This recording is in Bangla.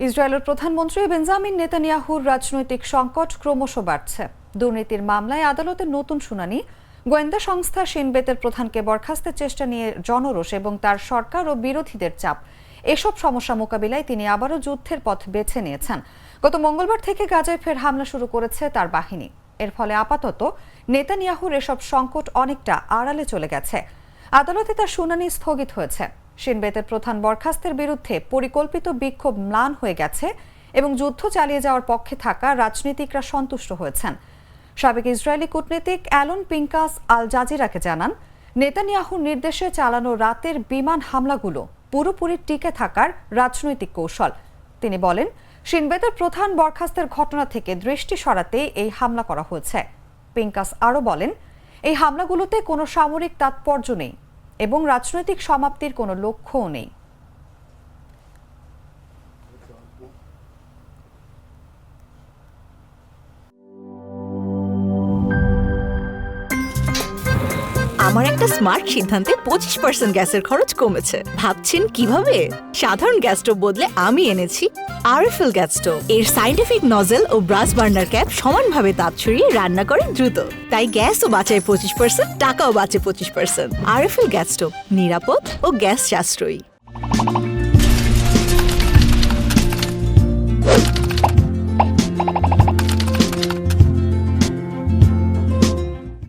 ইসরায়েলের প্রধানমন্ত্রী বেঞ্জামিন নেতানিয়াহুর রাজনৈতিক সংকট ক্রমশ বাড়ছে। দুর্নীতির মামলায় আদালতের নতুন শুনানি, গোয়েন্দা সংস্থা শিন বেতের প্রধানকে বরখাস্তের চেষ্টা নিয়ে জনরোষ এবং তার সরকার ও বিরোধীদের চাপ, এসব সমস্যা মোকাবিলায় তিনি আবারও যুদ্ধের পথ বেছে নিয়েছেন। গত মঙ্গলবার থেকে গাজায় ফের হামলা শুরু করেছে তার বাহিনী। এর ফলে আপাতত নেতানিয়াহুর এসব সংকট অনেকটা আড়ালে চলে গেছে। আদালতে তার শুনানি স্থগিত হয়েছে। শিন বেতের প্রধান বরখাস্তের বিরুদ্ধে পরিকল্পিত বিক্ষোভ ম্লান হয়ে গেছে এবং যুদ্ধ চালিয়ে যাওয়ার পক্ষে থাকা রাজনীতিকরা সন্তুষ্ট হয়েছেন। সাবেক ইসরায়েলি কূটনীতিক অ্যালন পিঙ্কাস আল জাজিরাকে জানান, নেতানিয়াহুর নির্দেশে চালানো রাতের বিমান হামলাগুলো পুরোপুরি টিকে থাকার রাজনৈতিক কৌশল। তিনি বলেন, শিন বেতের প্রধান বরখাস্তের ঘটনা থেকে দৃষ্টি সরাতে এই হামলা করা হয়েছে। পিঙ্কাস আরও বলেন, এই হামলাগুলোতে কোনো সামরিক তাৎপর্য নেই এবং রাজনৈতিক সমাপ্তির কোনো লক্ষ্যও নেই। আমার একটা স্মার্ট সিদ্ধান্তে 25% গ্যাসের খরচ কমেছে। ভাবছেন কিভাবে? সাধারণ গ্যাস স্টোভ বদলে আমি এনেছি আরএফএল গ্যাস স্টোভ। এর সাইন্টিফিক নজল ও ব্রাস বার্নার ক্যাপ সমানভাবে তাপ ছড়িয়ে রান্না করে দ্রুত। তাই গ্যাসও বাঁচায় 25%, টাকাও বাঁচে 25%। আরএফএল গ্যাস স্টোভ নিরাপদ ও গ্যাস সাশ্রয়ী।